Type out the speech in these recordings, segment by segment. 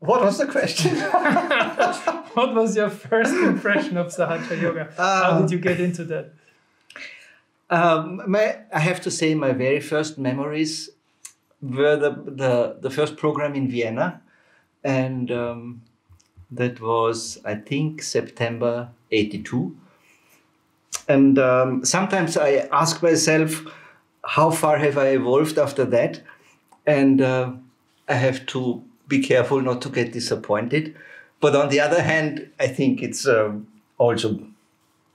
What was the question? What was your first impression of Sahaja Yoga? How did you get into that? I have to say my very first memories were the first program in Vienna. And that was, I think, September 82. And sometimes I ask myself, how far have I evolved after that? And I have to be careful not to get disappointed. But on the other hand, I think it's also,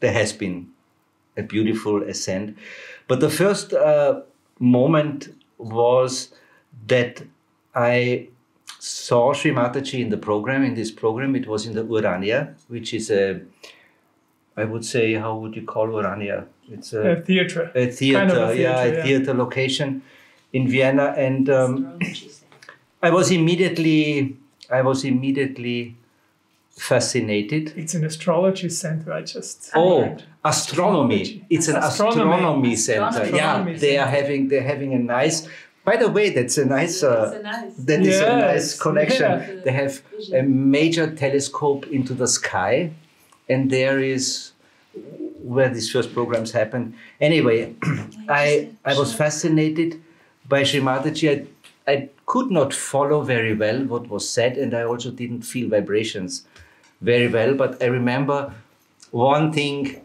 there has been a beautiful ascent. But the first moment was that I saw Sri Mataji in this program. It was in the Urania, which is I would say, how would you call Urania? It's a theater. A theater, kind of a theater location in Vienna. And I was immediately fascinated. It's an astrology center. I just astronomy. It's an astronomy center. Astronomy They're having a nice. By the way, that's a nice. That is a nice connection. Yeah. They have a major telescope into the sky, and there is where these first programs happened. Anyway, I was fascinated by Sri Mataji. I could not follow very well what was said, and I also didn't feel vibrations very well. But I remember one thing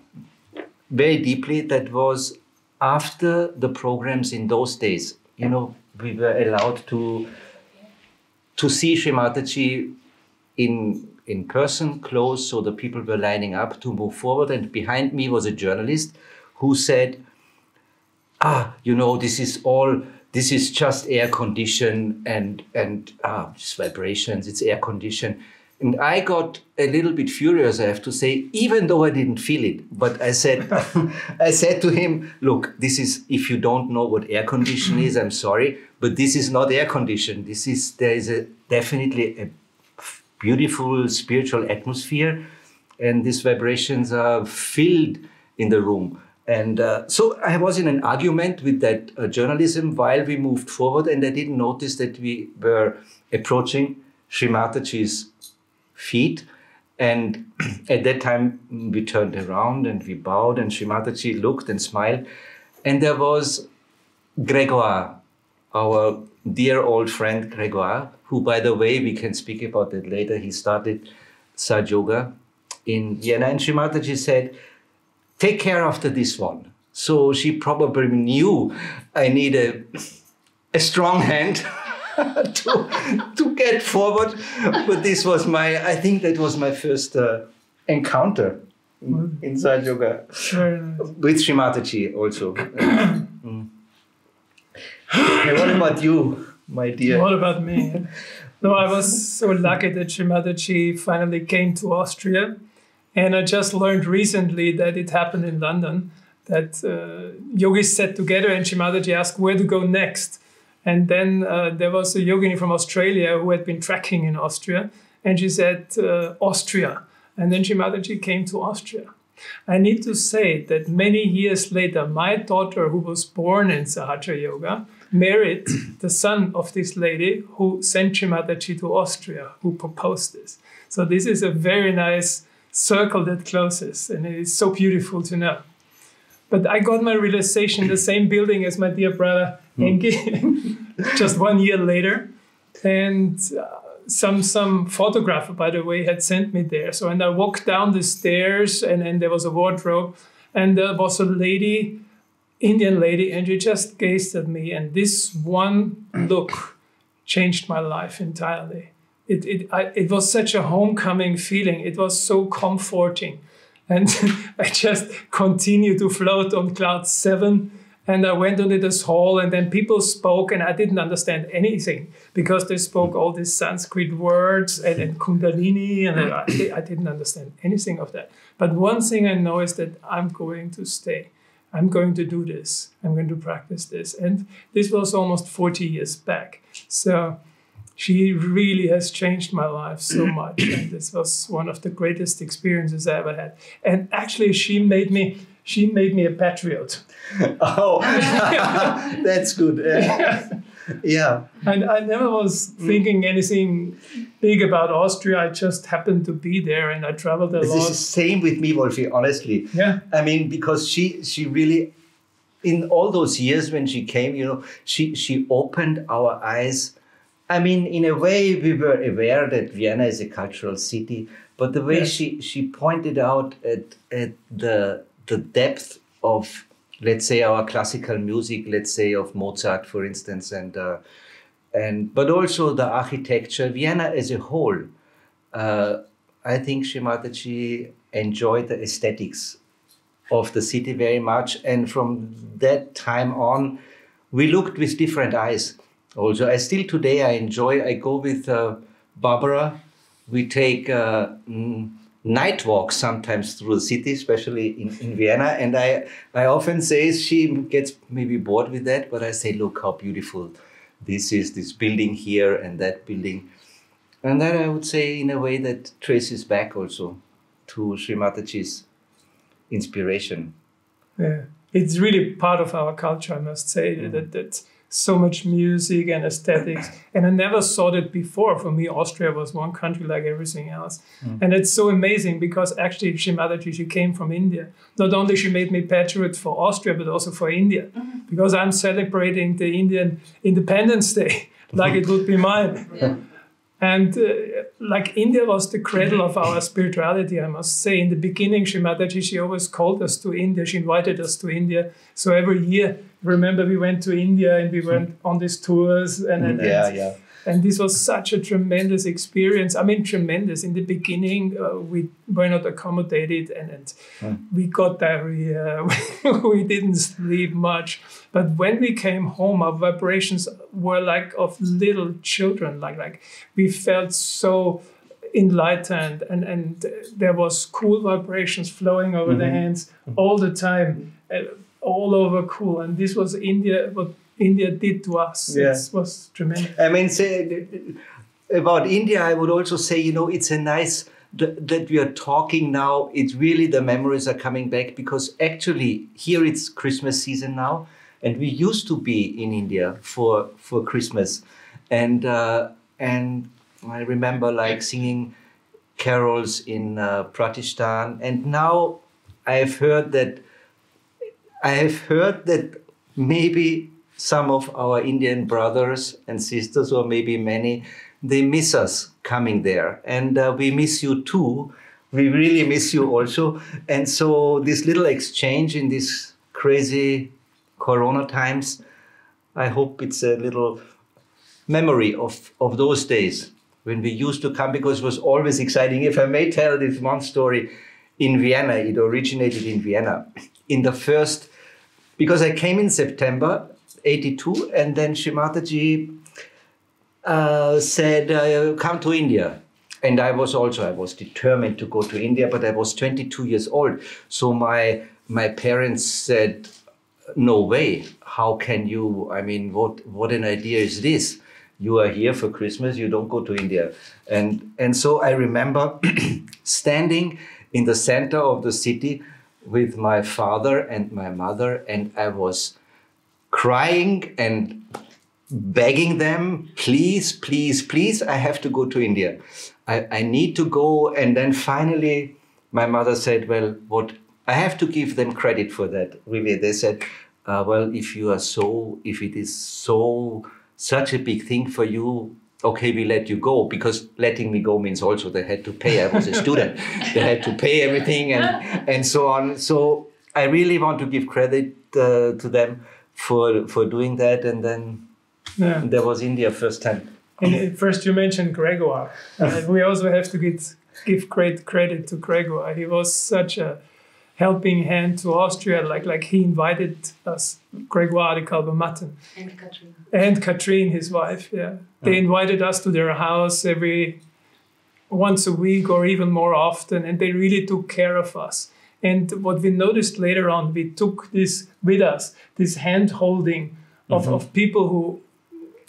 very deeply. That was after the programs in those days. You know, we were allowed to see Sri Mataji in person, close, so the people were lining up to move forward. And behind me was a journalist who said, this is just air condition and just vibrations, it's air condition. And I got a little bit furious, I have to say, even though I didn't feel it. But I said, I said to him, look, this is, if you don't know what air condition is, I'm sorry, but this is not air condition. There is definitely a beautiful spiritual atmosphere, and these vibrations are filled in the room. And so I was in an argument with that journalism while we moved forward, and I didn't notice that we were approaching Sri Mataji's feet. And at that time, we turned around and we bowed, and Sri Mataji looked and smiled. And there was Grégoire, our dear old friend Grégoire, who, by the way, we can speak about that later. He started Sahaj Yoga in Vienna. And Sri Mataji said, take care after this one. So she probably knew I need a strong hand to get forward. But this was I think that was my first encounter in Sahaj Yoga. With Sri Mataji also. Hey, what about you, my dear? What about me? No, I was so lucky that Sri Mataji finally came to Austria. And I just learned recently that it happened in London, that yogis sat together and Sri Mataji asked where to go next. And then there was a yogini from Australia who had been tracking in Austria. And she said, Austria. And then Sri Mataji came to Austria. I need to say that many years later, my daughter, who was born in Sahaja Yoga, married the son of this lady who sent Sri Mataji to Austria, who proposed this. So this is a very nice circle that closes, and it is so beautiful to know. But I got my realization in the same building as my dear brother Enki, just 1 year later. And some photographer, by the way, had sent me there. So, and I walked down the stairs, and there was a wardrobe, and there was a lady, Indian lady, and she just gazed at me. And this one look changed my life entirely. It was such a homecoming feeling. It was so comforting. And I just continued to float on cloud 7. And I went into this hall, and then people spoke, and I didn't understand anything because they spoke all these Sanskrit words and Kundalini, and I didn't understand anything of that. But one thing I know is that I'm going to stay. I'm going to do this. I'm going to practice this. And this was almost 40 years back. So she really has changed my life so much. And this was one of the greatest experiences I ever had. And actually, she made me a patriot. Oh, that's good. Yeah. And I never was thinking anything big about Austria. I just happened to be there, and I traveled a lot. This is the same with me, Wolfie, honestly. Yeah. I mean, because she really, in all those years when she came, you know, she opened our eyes. I mean, in a way, we were aware that Vienna is a cultural city, but the way she pointed out at the depth of, let's say, our classical music, let's say of Mozart, for instance, but also the architecture, Vienna as a whole. I think Shimataji enjoyed the aesthetics of the city very much, and from that time on, we looked with different eyes. Also, I go with Barbara. We take night walks sometimes through the city, especially in Vienna. And I often say, she gets maybe bored with that, but I say, look how beautiful this is, this building here and that building. And that I would say in a way that traces back also to Sri Mataji's inspiration. Yeah, it's really part of our culture, I must say, that so much music and aesthetics. And I never saw that before. For me, Austria was one country like everything else. And it's so amazing because actually Shimataji, she came from India. Not only she made me patriot for Austria, but also for India. Because I'm celebrating the Indian Independence Day like it would be mine. Yeah. And like India was the cradle of our spirituality, I must say. In the beginning, Shimataji, she always called us to India. She invited us to India. So every year, remember, we went to India and we went on these tours. And this was such a tremendous experience. I mean, tremendous. In the beginning, we were not accommodated and we got diarrhea. We didn't sleep much. But when we came home, our vibrations were like of little children. Like we felt so enlightened and there was cool vibrations flowing over the hands all the time, all over cool. And this was India, what India did to us. Yeah. It was tremendous. I mean, about India, I would also say, you know, it's a nice that we are talking now. It's really the memories are coming back because actually here it's Christmas season now, and we used to be in India for Christmas, and I remember like singing carols in Pratishthan, and now I have heard that maybe some of our Indian brothers and sisters, or maybe many, they miss us coming there. And we miss you too. We really miss you also. And so this little exchange in these crazy Corona times, I hope it's a little memory of those days when we used to come, because it was always exciting. If I may tell this one story, in Vienna, it originated in Vienna. In the first, because I came in September 82, and then Shimataji said, come to India. And I was determined to go to India, but I was 22 years old. So my parents said, no way, how can you, I mean, what an idea is this? You are here for Christmas, you don't go to India. And so I remember standing in the center of the city with my father and my mother, and I was crying and begging them, please, please, please, I have to go to India. I need to go. And then finally, my mother said, well, I have to give them credit for that. Really, they said, well, if it is such a big thing for you, okay, we let you go, because letting me go means also they had to pay. I was a student. They had to pay everything and so on. So I really want to give credit to them for doing that. And then there was India first time. And first you mentioned Gregoire. We also have to give great credit to Gregoire. He was such a helping hand to Austria. Like he invited us, Gregoire de Kalbamatten. And Katrina. And Katrine, his wife, yeah. They invited us to their house once a week or even more often, and they really took care of us. And what we noticed later on, we took this with us, this hand-holding of people who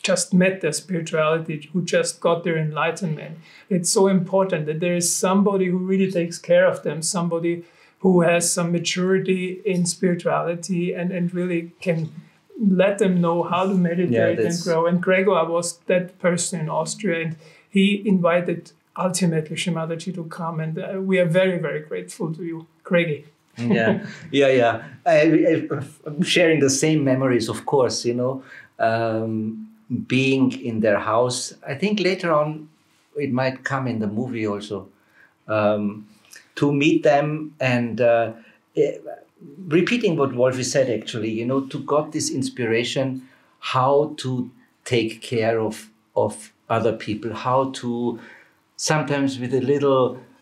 just met their spirituality, who just got their enlightenment. It's so important that there is somebody who really takes care of them, somebody who has some maturity in spirituality and really can let them know how to meditate and grow. And Gregor was that person in Austria, and he invited ultimately Shimadaji to come, and we are very, very grateful to you, Craigie. Yeah. I'm sharing the same memories, of course, being in their house. I think later on it might come in the movie also, to meet them and repeating what Wolfi said, actually, to got this inspiration how to take care of other people, how to sometimes with a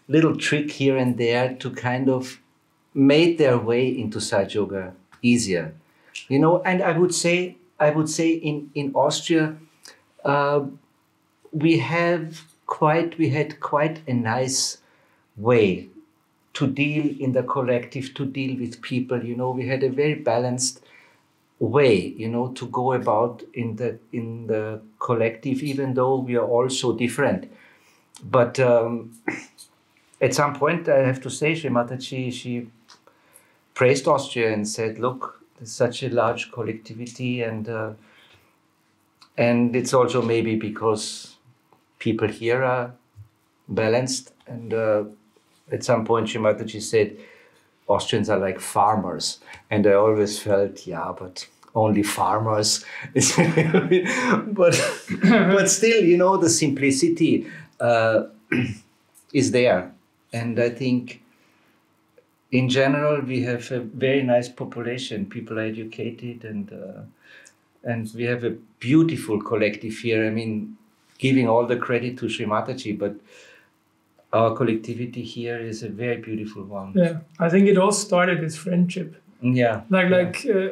little trick here and there to kind of made their way into Sahaj Yoga easier, and I would say in Austria, we had quite a nice way to deal in the collective, to deal with people. We had a very balanced way, to go about in the collective, even though we are all so different. But at some point, I have to say, Srimataji, she praised Austria and said, "Look, there's such a large collectivity, and it's also maybe because people here are balanced." And at some point, Srimataji said, "Austrians are like farmers," and I always felt, yeah, but only farmers. but still, the simplicity is there, and I think. In general, we have a very nice population. People are educated, and we have a beautiful collective here. I mean, giving all the credit to Sri Mataji, but our collectivity here is a very beautiful one. Yeah, I think it all started with friendship. Yeah.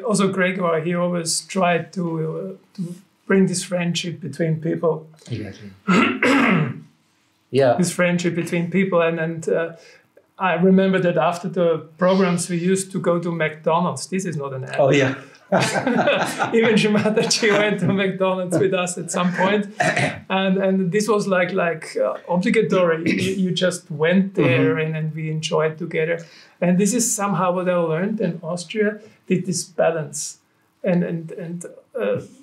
Also Gregor, he always tried to bring this friendship between people. Exactly. Yeah. This friendship between people, and I remember that after the programs we used to go to McDonald's. This is not an ad. Oh yeah. Even Shimadaji went to McDonald's with us at some point, and this was like obligatory. You just went there, and we enjoyed together. And this is somehow what I learned in Austria. Did this balance, and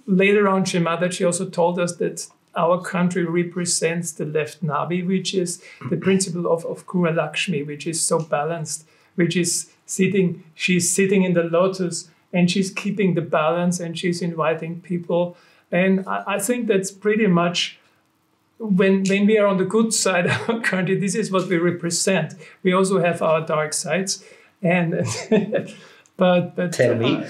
later on, Shimadaji also told us that our country represents the left navi, which is the principle of Kura Lakshmi, which is so balanced, which is she's sitting in the lotus and she's keeping the balance and she's inviting people. And I think that's pretty much when we are on the good side of our country, this is what we represent. We also have our dark sides. And but tell me.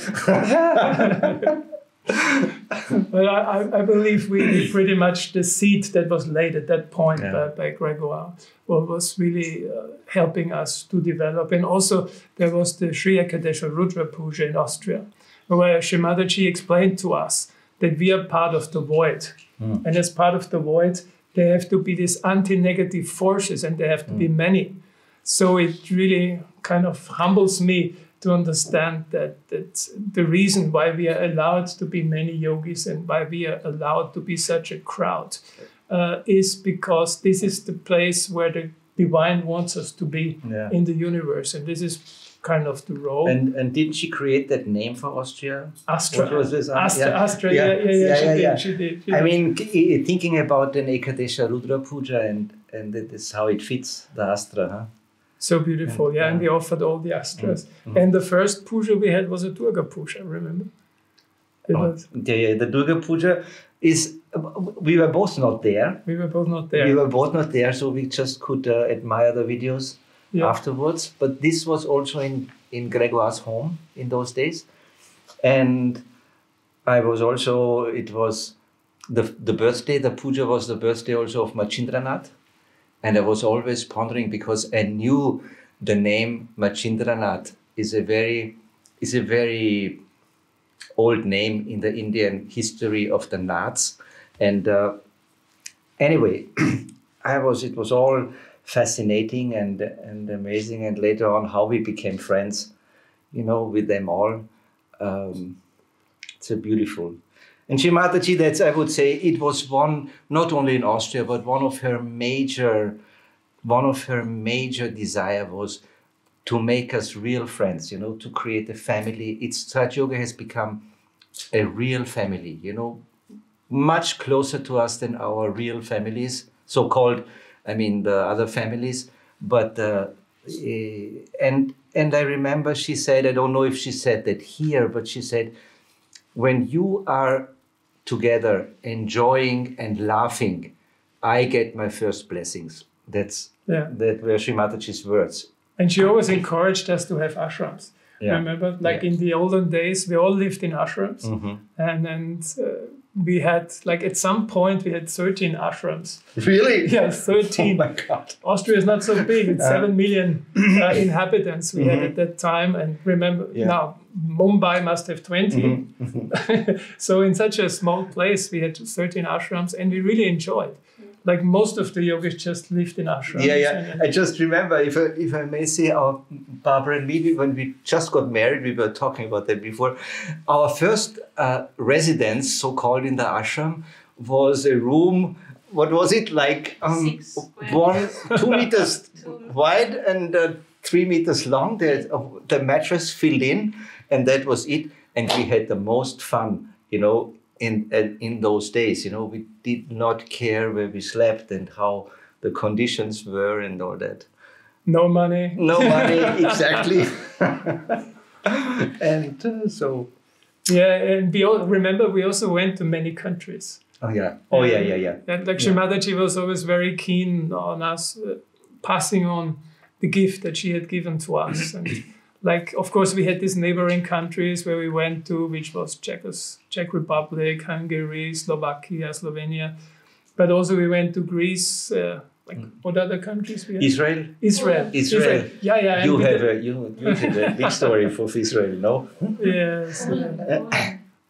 But I believe we pretty much the seed that was laid at that point by Gregoire was really helping us to develop. And also there was the Sri Ekadesha Rudra Puja in Austria, where Shimadaji explained to us that we are part of the void. And as part of the void, there have to be these anti-negative forces, and there have to be many. So it really kind of humbles me to understand that the reason why we are allowed to be many yogis and why we are allowed to be such a crowd is because this is the place where the divine wants us to be in the universe. And this is kind of the role. And didn't she create that name for Austria? Astra. What was this? Astra, she did. I mean, thinking about an Ekadesha Rudra Puja and that is how it fits the Astra, huh? So beautiful, and we offered all the astras. And the first puja we had was a Durga puja, remember? The Durga puja is, we were both not there. We were both not there. So we just could admire the videos afterwards. But this was also in Gregoire's home in those days. And I was also, it was the birthday, the puja was the birthday also of Machindranath. And I was always pondering, because I knew the name Machindranath is a very old name in the Indian history of the Naths. And anyway, it was all fascinating and amazing. And later on, how we became friends, with them all. It's a beautiful. And Sri Mataji, that's, I would say, it was one, not only in Austria, but one of her major desire was to make us real friends, to create a family. Sahaj Yoga has become a real family, much closer to us than our real families, so-called, I mean, the other families. But, and I remember she said, I don't know if she said that here, but she said, when you are together enjoying and laughing, I get my first blessings. That were Sri Mataji's words. And she always encouraged us to have ashrams. Yeah. Remember, like in the olden days, we all lived in ashrams, and we had, like, at some point we had 13 ashrams. Really? Yeah, 13. Oh my God! Austria is not so big; it's 7 million inhabitants we had at that time. And remember, now Mumbai must have 20. So in such a small place, we had 13 ashrams, and we really enjoyed. Like most of the yogis just lived in ashrams. Yeah. I just remember, if I may say, our Barbara and me, when we just got married, we were talking about that before. Our first residence, so-called in the ashram, was a room. What was it, like 2 meters wide and 3 meters long? The mattress filled in, and that was it. And we had the most fun, in those days. We did not care where we slept and how the conditions were and all that. No money. No money, exactly. And so. Yeah, and we also went to many countries. Oh yeah. And like Sri Mataji was always very keen on us passing on the gift that she had given to us. And like, of course, we had these neighboring countries where we went to, which was Czech Republic, Hungary, Slovakia, Slovenia. But also we went to Greece. What other countries we had? Israel. Yeah. You have a big story for Israel, no? Yes.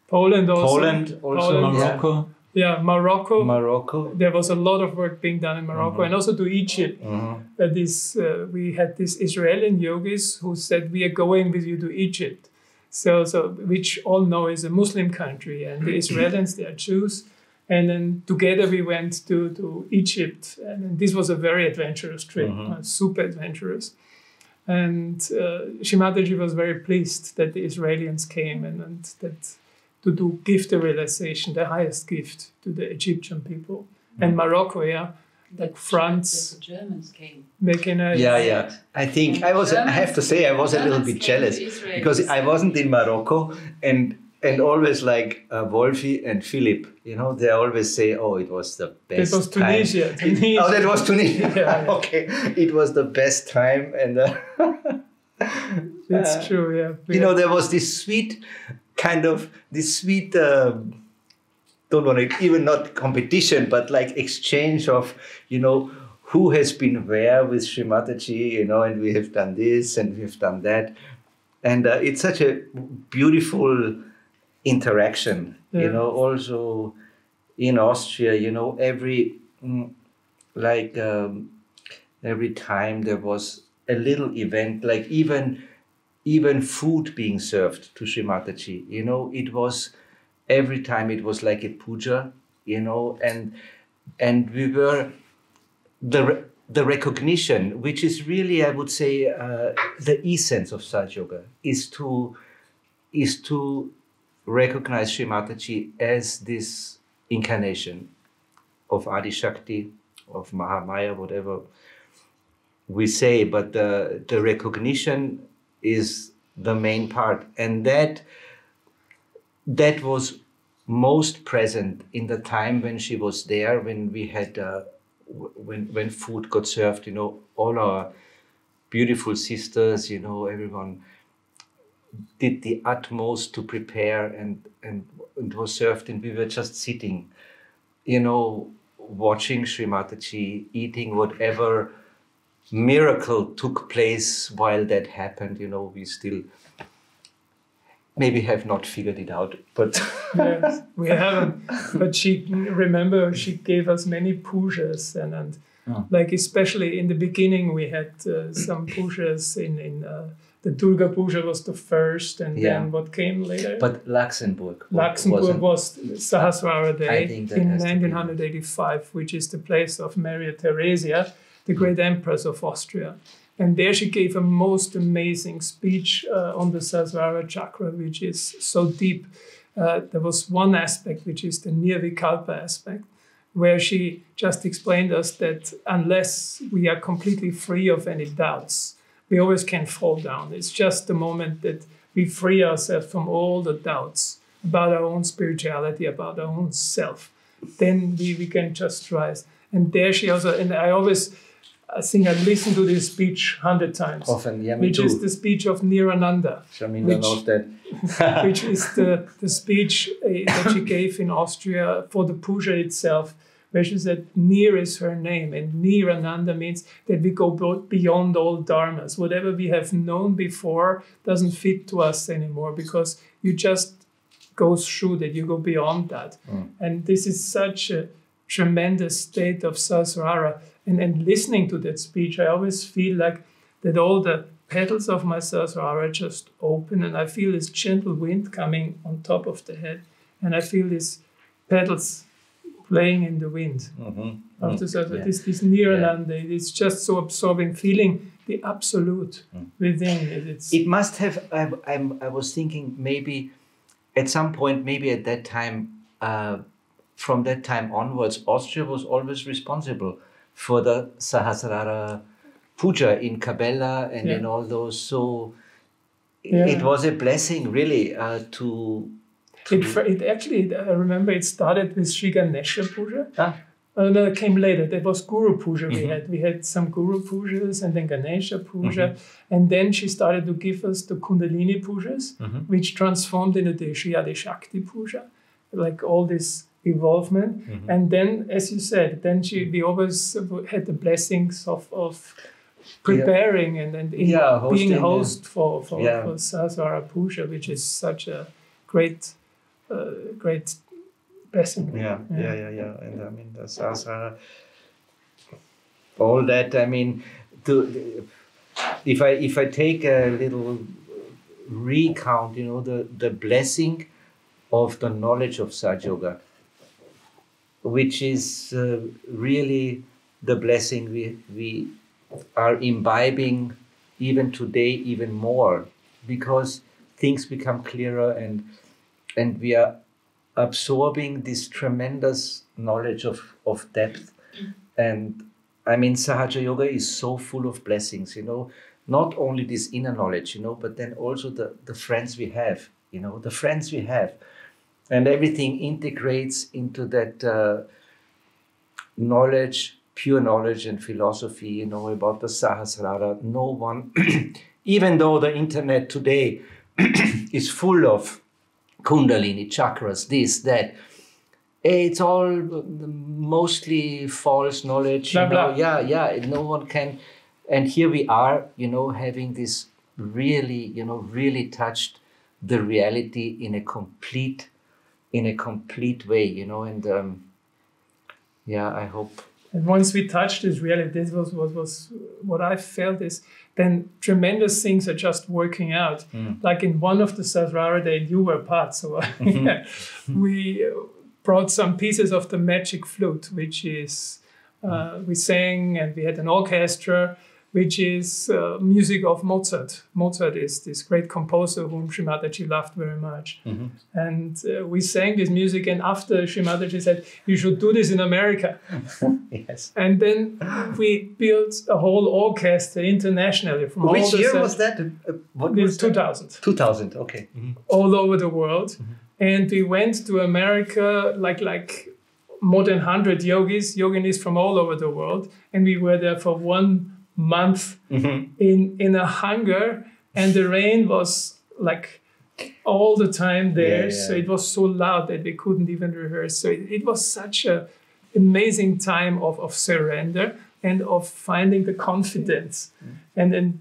Poland also. Morocco. Yeah, Morocco. Morocco. There was a lot of work being done in Morocco, and also to Egypt. We had these Israeli yogis who said, "We are going with you to Egypt," so which all know is a Muslim country, and the Israelis, they are Jews. And then together we went to Egypt, and this was a very adventurous trip, super adventurous. And Sri Mataji was very pleased that the Israelis came and that to give the realization, the highest gift to the Egyptian people. And Morocco, like France. The Germans came. I think I have to say I was a little bit jealous because I wasn't in Morocco, and always like Wolfi and Philip, they always say, "Oh, it was the best." It was Tunisia. Oh, that was Tunisia. Yeah. Okay, it was the best time, and it's true. Yeah, there was this sweet don't want to, even not competition, but like exchange of, who has been where with Sri Mataji, and we have done this and we have done that. And it's such a beautiful interaction, also in Austria, every time there was a little event, like even food being served to Sri Mataji, it was, every time it was like a puja, and we were, the recognition, which is really, I would say, the essence of Sahaj Yoga, is to recognize Sri Mataji as this incarnation of Adi Shakti, of Mahamaya, whatever we say, but the recognition is the main part, and that was most present in the time when she was there, when we had when food got served, all our beautiful sisters, everyone did the utmost to prepare, and it was served, and we were just sitting, watching Sri Mataji eating whatever miracle took place while that happened. We still maybe have not figured it out, but yes, we haven't. But she gave us many pujas, and like especially in the beginning we had some pujas in the Durga Puja was the first, and then what came later. But Luxembourg was Sahasrara Day in 1985, which is the place of Maria Theresia, the great empress of Austria. And there she gave a most amazing speech on the Sahasrara chakra, which is so deep. There was one aspect, which is the Nirvikalpa aspect, where she just explained us that unless we are completely free of any doubts, we always can fall down. It's just the moment that we free ourselves from all the doubts about our own spirituality, about our own self, then we can just rise. And there she also, and I think I listened to this speech 100 times. Often, yeah, me which too. is the speech of Nirananda. Shaminda knows that. Which is the speech that she gave in Austria for the puja itself, where she said, Nir is her name. And Nirananda means that we go beyond all dharmas. Whatever we have known before doesn't fit to us anymore, because you just go through that, you go beyond that. And this is such a tremendous state of Sahasrara. And listening to that speech, I always feel like that all the petals of my Sahasrara just open, and I feel this gentle wind coming on top of the head, and I feel these petals playing in the wind. Of the Sahasrara. This Nirananda, it's just so absorbing, feeling the absolute within it. It must have, I was thinking maybe at some point, maybe at that time, from that time onwards, Austria was always responsible for the Sahasrara puja in Cabela and in all those. So it was a blessing, really, It actually, I remember it started with Sri Ganesha puja. No, it came later. That was Guru puja we had some Guru pujas and then Ganesha puja. And then she started to give us the Kundalini pujas, which transformed into the Shri Adi Shakti puja, like all this evolvement. And then, as you said, then we always had the blessings of preparing and being host for Sahasrara puja, which is such a great blessing. And I mean, the Sahasrara, all that, I mean, if I take a little recount, the blessing of the knowledge of Sahaja Yoga, which is really the blessing we are imbibing even today, even more, because things become clearer and we are absorbing this tremendous knowledge of depth. And I mean, Sahaja Yoga is so full of blessings, not only this inner knowledge, but then also the friends we have, and everything integrates into that knowledge, pure knowledge and philosophy, about the Sahasrara. No one, even though the internet today is full of Kundalini, chakras, this, that, it's all mostly false knowledge. Blah, blah. No one can. And here we are, having this really touched the reality in a complete way, and I hope. And once we touched this reality, this was what I felt is then tremendous things are just working out. Like in one of the Sahasrara that you were part, so we brought some pieces of the magic flute, which is we sang and we had an orchestra, which is music of Mozart. Mozart is this great composer whom Sri Mataji loved very much. And we sang this music, and after Sri Mataji said, you should do this in America. Yes. And then we built a whole orchestra internationally. From Which year was that? What was 2000. 2000, okay. All over the world. And we went to America like more than 100 yoginis from all over the world. And we were there for 1 month in a hangar, and the rain was like all the time there. So it was so loud that we couldn't even rehearse. So it was such a amazing time of surrender and of finding the confidence. And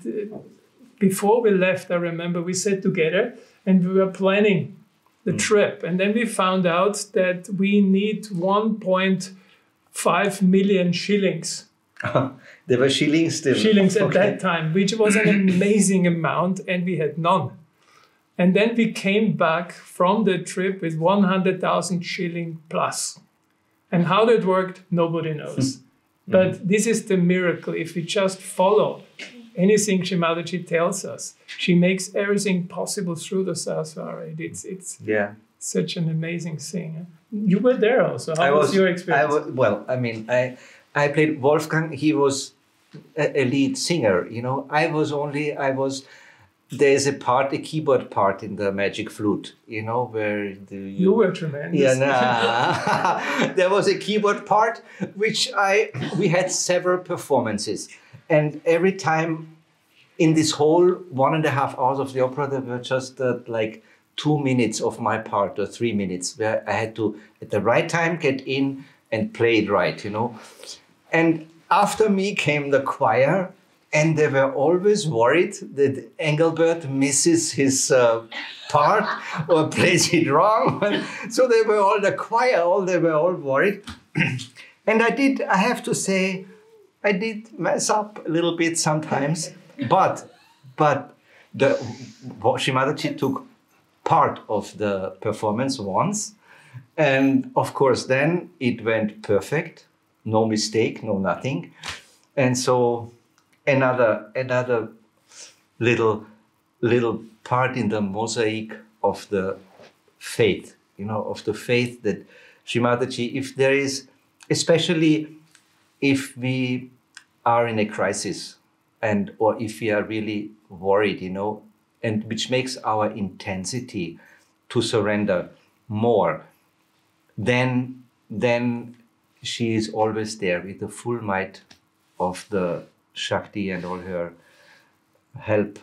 before we left, I remember we sat together and we were planning the trip. And then we found out that we need 1.5 million shillings. There were shillings still. Shillings at that time, which was an amazing amount, and we had none. And then we came back from the trip with 100,000 shilling plus. And how that worked, nobody knows. But this is the miracle. If we just follow anything Sri Mataji tells us, she makes everything possible through the Sahasrara. such an amazing singer. You were there also. How was your experience? I played Wolfgang. He was a lead singer. You know, there's a keyboard part in the Magic Flute, you know, where you were tremendous. Yeah, nah. There was a keyboard part, we had several performances. And every time in this whole 1.5 hours of the opera, there were just like 2 minutes of my part or 3 minutes where I had to, at the right time, get in and play it right, you know. And after me came the choir, and they were always worried that Engelbert misses his part or plays it wrong. So they were all, the choir, they were all worried. And I have to say, I did mess up a little bit sometimes, but Shimadachi took part of the performance once. And of course, then it went perfect, no mistake, no nothing. And so another little part in the mosaic of the faith, you know, of the faith that Shimadachi, if there is, especially if we are in a crisis or if we are really worried, you know, and which makes our intensity to surrender more, then she is always there with the full might of the Shakti and all her help.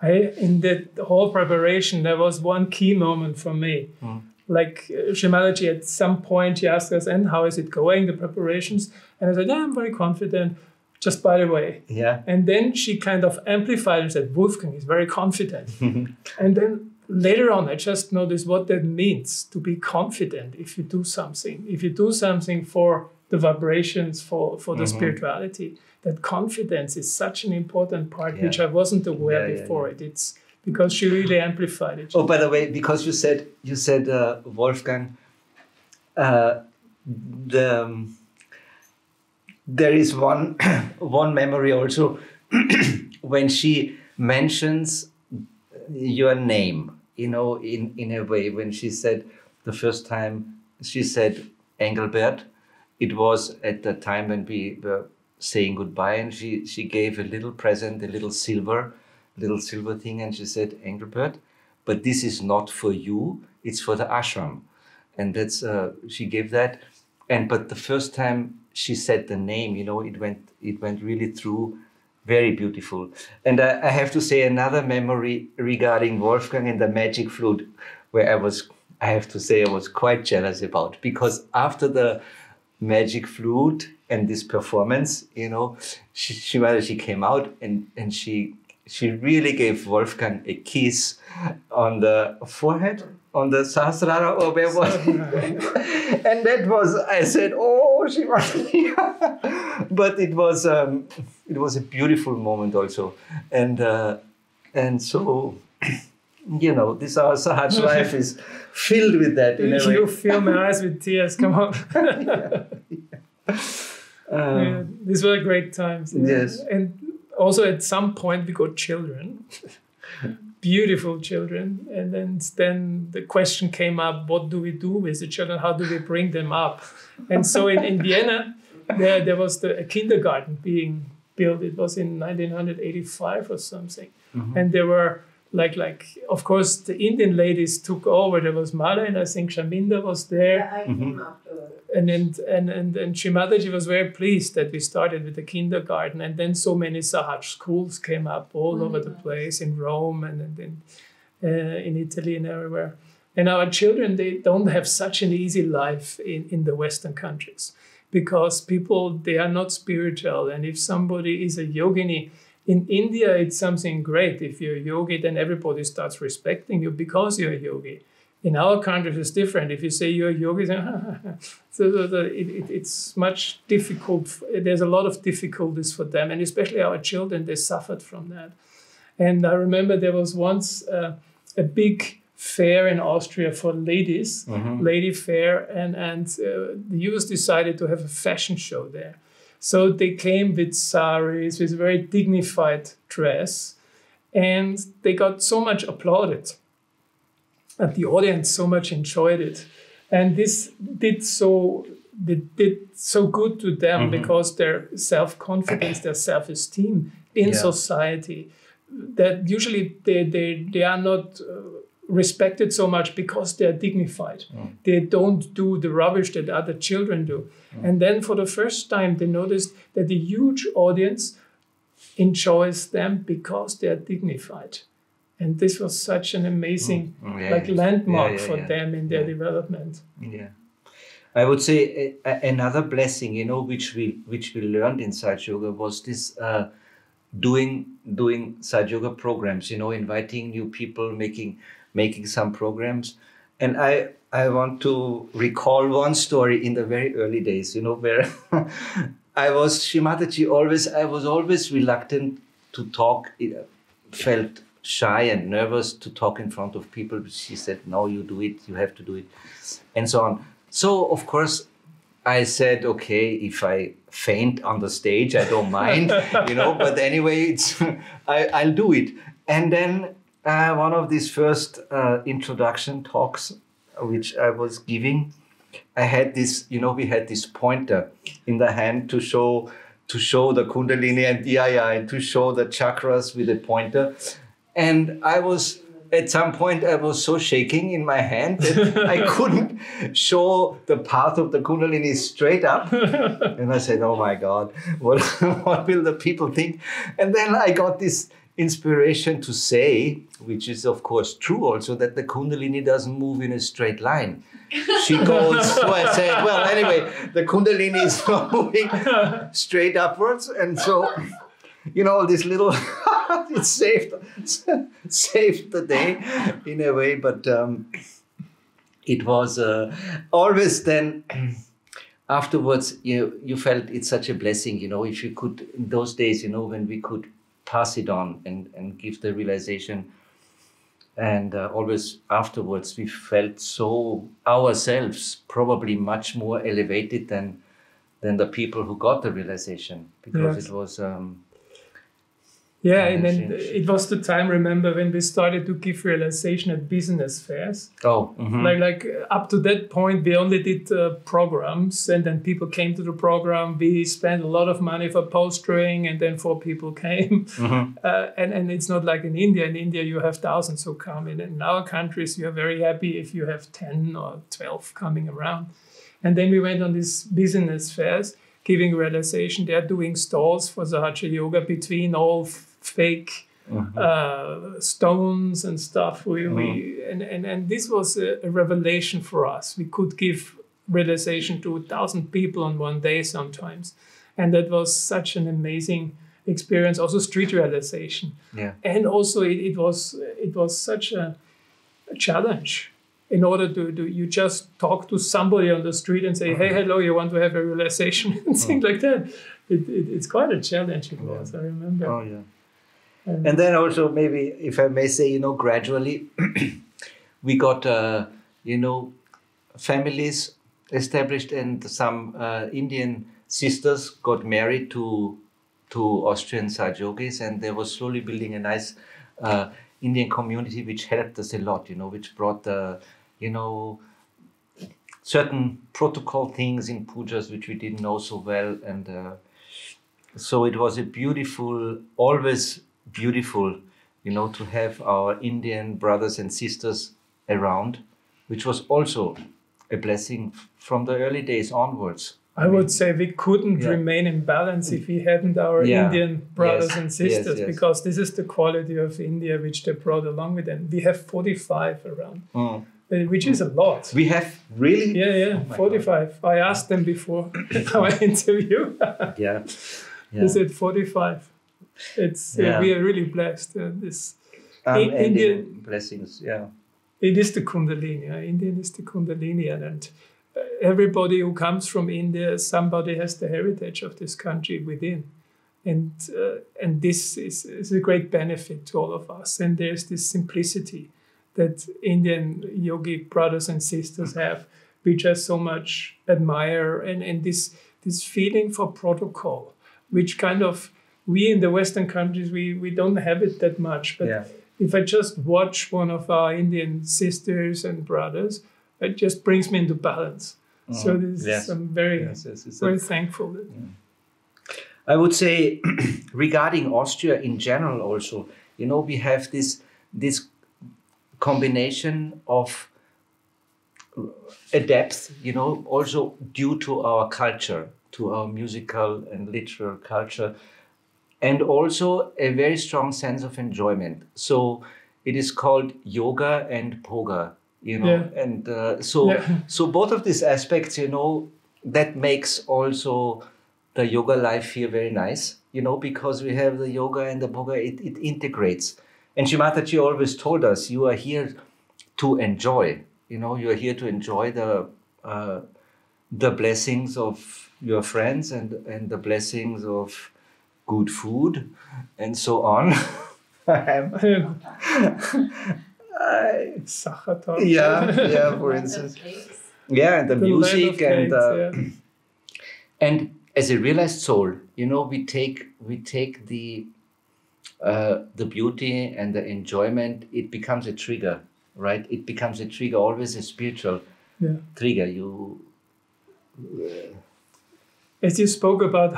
In that whole preparation, there was one key moment for me. Like Shimadachi, at some point, he asked us, and how is it going, the preparations? And I said, I'm very confident, just by the way. Yeah. And then she kind of amplified and said, Wolfgang is very confident. And then later on, I just noticed what that means, to be confident if you do something. If you do something for the vibrations, for the spirituality, that confidence is such an important part, which I wasn't aware before. It's because she really amplified it. Oh, by the way, because you said Wolfgang, there is one memory also when she mentions your name, you know, in a way, when she said the first time she said Engelbert, it was at the time when we were saying goodbye, and she gave a little present, a little silver thing, and she said, Engelbert, but this is not for you, it's for the ashram. And that's she gave that. But the first time she said the name, you know, it went really through, very beautiful. And I have to say another memory regarding Wolfgang and the Magic Flute, where I have to say I was quite jealous about, because after the Magic Flute and this performance, you know, she came out and she really gave Wolfgang a kiss on the forehead, on the Sahasrara, or where was it? And that was, I said, oh, Shimadachi. But it was a beautiful moment also. And so, you know, this our Sahaj life is filled with that. You fill my eyes with tears, come on. These were great times. Yeah. Yes. And also at some point we got children, beautiful children. And then the question came up, what do we do with the children? How do we bring them up? And so in Vienna, there was a kindergarten being built. It was in 1985 or something. And there were like of course the Indian ladies took over. There was Mala, and I think Shaminda was there. Yeah, I came afterwards. And Shimadaji was very pleased that we started with the kindergarten, and then so many Sahaj schools came up all over the place, in Rome and in Italy and everywhere. And our children, they don't have such an easy life in the Western countries, because people, they are not spiritual. And if somebody is a yogini, in India, it's something great. If you're a yogi, then everybody starts respecting you because you're a yogi. In our countries, it's different. If you say you're a yogi, then it's much difficult. There's a lot of difficulties for them, and especially our children, they suffered from that. And I remember there was once a big fair in Austria for ladies, lady fair, and the US decided to have a fashion show there. So they came with saris, with very dignified dress, and they got so much applauded. but the audience so much enjoyed it. And this did so good to them because their self-confidence, their self-esteem in society, that usually they are not respected so much because they're dignified. They don't do the rubbish that other children do. And then for the first time, they noticed that the huge audience enjoys them because they're dignified. And this was such an amazing landmark for them in their development. Yeah. I would say another blessing, you know, which we learned in Sahaj Yoga was this doing Sahaj Yoga programs, you know, inviting new people, making some programs. And I want to recall one story in the very early days, you know, where I was always reluctant to talk, felt shy and nervous to talk in front of people. She said, no, you do it, you have to do it, and so on. So, of course, I said, okay, if I faint on the stage, I don't mind, you know, but anyway, I'll do it. And then one of these first introduction talks, which I was giving, I had this, you know, we had this pointer in the hand to show the Kundalini and Dhyaya and to show the chakras with the pointer. And at some point, I was so shaking in my hand that I couldn't show the path of the Kundalini straight up. And I said, oh my God, what will the people think? And then I got this inspiration to say, which is of course true also, that the Kundalini doesn't move in a straight line. She goes, so I said, well, anyway, the Kundalini is not moving straight upwards. And so, you know, this little, it saved the day in a way, but it was always then afterwards, you felt it's such a blessing, you know, if you could, in those days, you know, when we could pass it on and give the realization. And always afterwards, we felt so ourselves probably much more elevated than the people who got the realization, because it was... and then it was the time, remember, when we started to give realization at business fairs. Oh, like up to that point, we only did programs, and then people came to the program. We spent a lot of money for postering, and then 4 people came. And it's not like in India. In India, you have thousands who come in. In our countries, you are very happy if you have 10 or 12 coming around. And then we went on these business fairs, giving realization. They're doing stalls for Sahaj Yoga between all fake stones and stuff. And this was a revelation for us. We could give realization to 1,000 people on one day sometimes. And that was such an amazing experience. Also street realization. Yeah. And also it was such a challenge. In order to you just talk to somebody on the street and say, hey, hello, you want to have a realization and things like that. It's quite a challenge, it was, I remember. Oh, yeah. And then also maybe, if I may say, you know, gradually we got, you know, families established, and some Indian sisters got married to Austrian Sahaj Yogis, and they were slowly building a nice Indian community, which helped us a lot, you know, which brought the, you know, certain protocol things in pujas which we didn't know so well. And so it was a always beautiful, you know, to have our Indian brothers and sisters around, which was also a blessing from the early days onwards. I would say we couldn't remain in balance if we hadn't our Indian brothers and sisters, because this is the quality of India which they brought along with them. We have 45 around, which is a lot. We have really? Yeah, 45. God. I asked them before our interview. They said 45. It's we are really blessed. This Indian blessings, It is the Kundalini. Indian is the Kundalini, and everybody who comes from India, somebody has the heritage of this country within, and this is a great benefit to all of us. And there's this simplicity that Indian yogi brothers and sisters have, which I so much admire, and this feeling for protocol, which kind of we in the Western countries we don't have it that much, but if I just watch one of our Indian sisters and brothers, it just brings me into balance. So this is, I'm very, very thankful. I would say regarding Austria in general also, you know, we have this combination of a depth, you know, also due to our culture, to our musical and literal culture, and also a very strong sense of enjoyment. So it is called yoga and poga, you know, and so both of these aspects, you know, that makes also the yoga life feel very nice, you know, because we have the yoga and the poga, it integrates. And Shimataji always told us, you are here to enjoy, you know, you are here to enjoy the blessings of your friends and the blessings of good food and so on. Yeah, for instance. Yeah, and the music cakes, and as a realized soul, you know, we take the beauty and the enjoyment. It becomes a trigger, right? It becomes a trigger, always a spiritual trigger. As you spoke about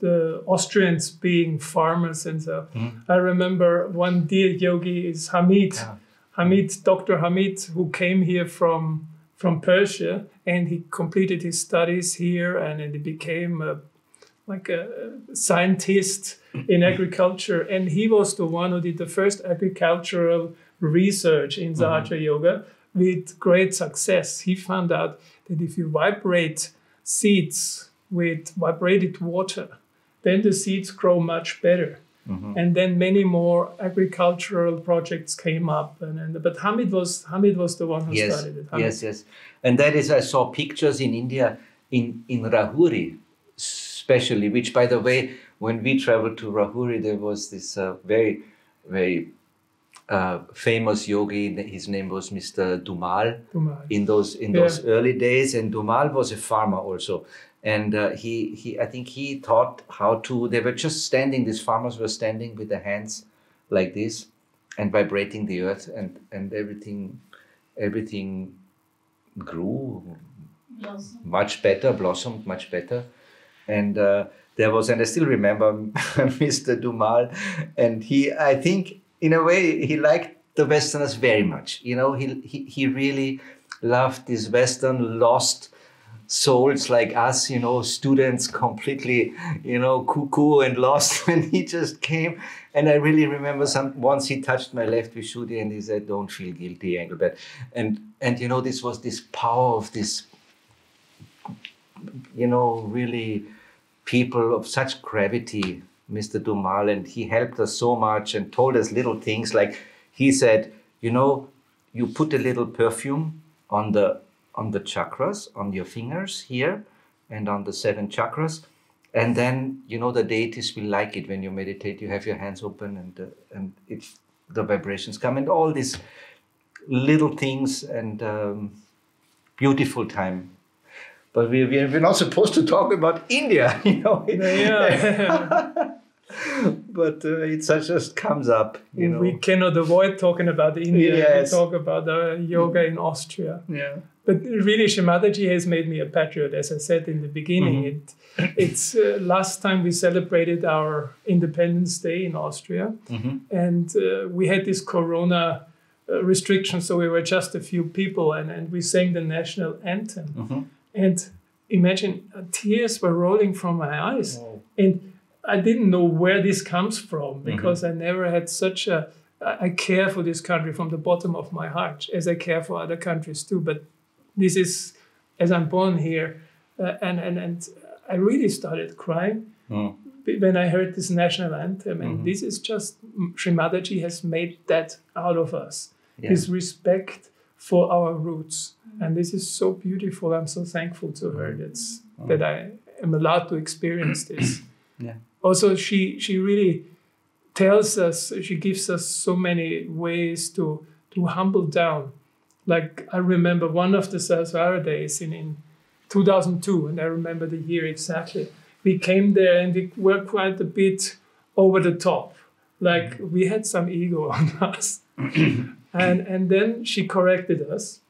the Austrians being farmers and so, I remember one dear yogi is Hamid. Dr. Hamid, who came here from Persia, and he completed his studies here, and he became a scientist in agriculture. And he was the one who did the first agricultural research in Sahaja Yoga with great success. He found out that if you vibrate seeds with vibrated water, then the seeds grow much better. And then many more agricultural projects came up. But Hamid was the one who started it. Yes. And that is, I saw pictures in India, in Rahuri, especially, which, by the way, when we traveled to Rahuri, there was this very, very famous yogi. His name was Mr. Dumal. In those early days, and Dumal was a farmer also, and he I think he taught how to. They were just standing. These farmers were standing with their hands like this, and vibrating the earth, and everything grew much better, blossomed much better, and there was, and I still remember Mr. Dumal, and I think, in a way, he liked the Westerners very much. You know, he really loved these Western lost souls like us, you know, students completely, you know, cuckoo and lost. And he just came, and I really remember once he touched my left Vishuddhi and he said, "Don't feel guilty, Engelbert." And you know, this was this power of this, you know, really people of such gravity, Mr. Dumal, and he helped us so much and told us little things like, he said, you know, you put a little perfume on the chakras, on your fingers here and on the 7 chakras, and then, you know, the deities will like it when you meditate. You have your hands open and the vibrations come, and all these little things, and beautiful time. But we're not supposed to talk about India, you know. But it just comes up, you know. We cannot avoid talking about India. Yes. We talk about yoga in Austria. Yeah. But really, Shimataji has made me a patriot, as I said in the beginning. It's last time we celebrated our Independence Day in Austria, and we had this Corona restriction, so we were just a few people, and we sang the national anthem. And imagine, tears were rolling from my eyes. And I didn't know where this comes from, because I never had such I care for this country from the bottom of my heart, as I care for other countries too. But this is, as I'm born here, and I really started crying when I heard this national anthem. And this is just, Shrimadaji has made that out of us, this respect for our roots. And this is so beautiful. I'm so thankful to her that I am allowed to experience this. Also, she really tells us, she gives us so many ways to humble down. Like, I remember one of the Sahasrara days in 2002, and I remember the year exactly. We came there and we were quite a bit over the top. Like we had some ego on us. And then she corrected us.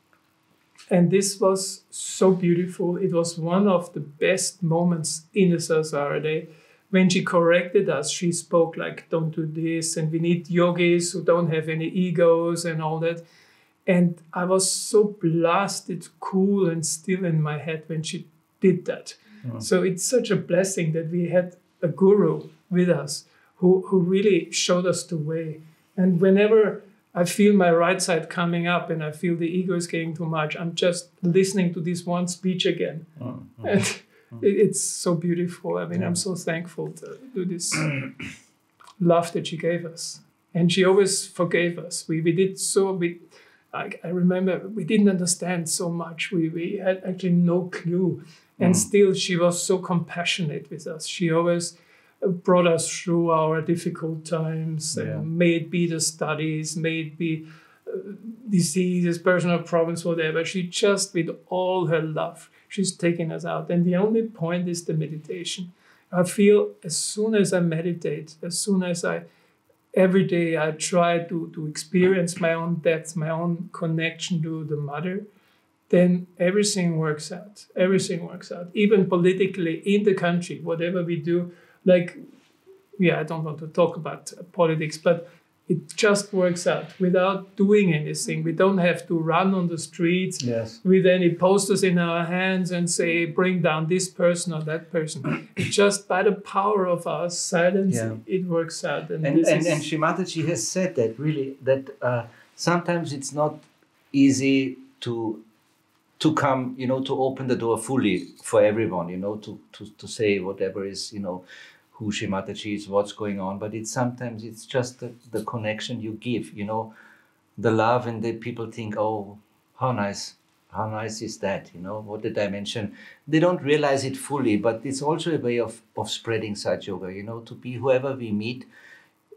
And this was so beautiful. It was one of the best moments in the Sahasrara day. When she corrected us, she spoke like, don't do this. And we need yogis who don't have any egos and all that. And I was so blasted, cool and still in my head when she did that. So it's such a blessing that we had a guru with us who really showed us the way. And whenever I feel my right side coming up and I feel the ego is getting too much, I'm just listening to this one speech again. And it's so beautiful. I mean, I'm so thankful to do this love that she gave us. And she always forgave us. We did so, I remember we didn't understand so much. We had actually no clue. And still she was so compassionate with us. She always brought us through our difficult times, may it be the studies, may it be diseases, personal problems, whatever. She just, with all her love, she's taking us out. And the only point is the meditation. I feel as soon as I meditate, as soon as every day I try to experience my own depth, my own connection to the mother, then everything works out. Everything works out. Even politically in the country, whatever we do, like, I don't want to talk about politics, but it just works out without doing anything. We don't have to run on the streets with any posters in our hands and say, bring down this person or that person. It's just by the power of our silence, it works out. And Shri Mataji has said that really, that sometimes it's not easy to come, to open the door fully for everyone, to say whatever is, who Shri Mataji is, what's going on. But sometimes it's just the connection you give, the love, and the people think, oh, how nice is that, what the dimension. They don't realize it fully, but it's also a way of spreading Saj Yoga, to be whoever we meet,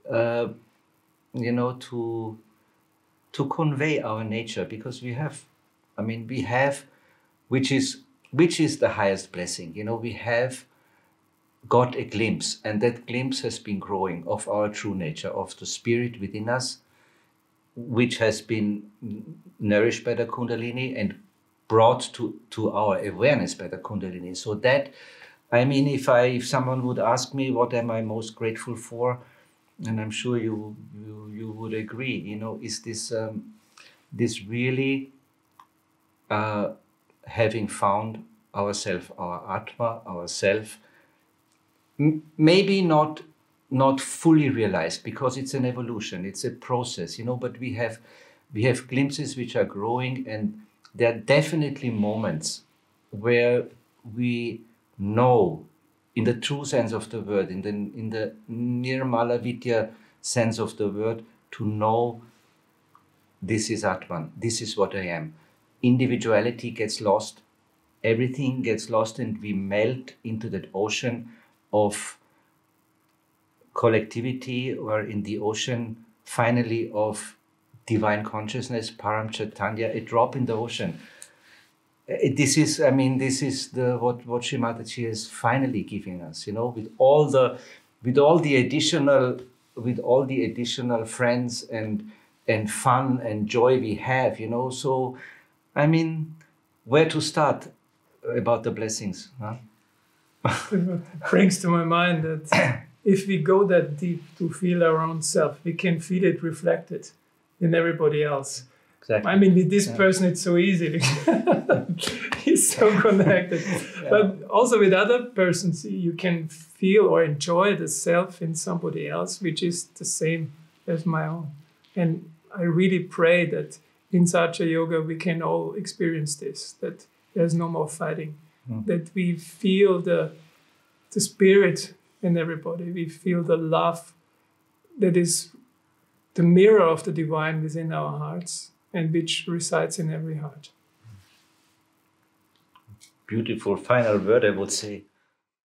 to convey our nature, because we have, which is the highest blessing. We have got a glimpse, and that glimpse has been growing of our true nature, of the spirit within us, which has been nourished by the Kundalini and brought to our awareness by the Kundalini. So that, if someone would ask me what am I most grateful for, and I'm sure you would agree, is this really having found ourself, our Atma, ourself, maybe not fully realized, because it's an evolution, it's a process, but we have glimpses which are growing, and there are definitely moments where we know, in the true sense of the word, in the Nirmala Vidya sense of the word, to know this is Atman, this is what I am. Individuality gets lost, everything gets lost, and we melt into that ocean of collectivity, or in the ocean finally of divine consciousness, Param Chaitanya, a drop in the ocean. This is what Shri Mataji is finally giving us, with all the additional friends and fun and joy we have, So, where to start about the blessings? Huh? It brings to my mind that if we go that deep to feel our own self, we can feel it reflected in everybody else. Exactly. With this person, it's so easy. He's so connected. But also with other persons, you can feel or enjoy the self in somebody else, which is the same as my own. And I really pray that in Satya Yoga, we can all experience this, that there's no more fighting, that we feel the spirit in everybody. We feel the love that is the mirror of the divine within our hearts, and which resides in every heart. Beautiful final word, I would say.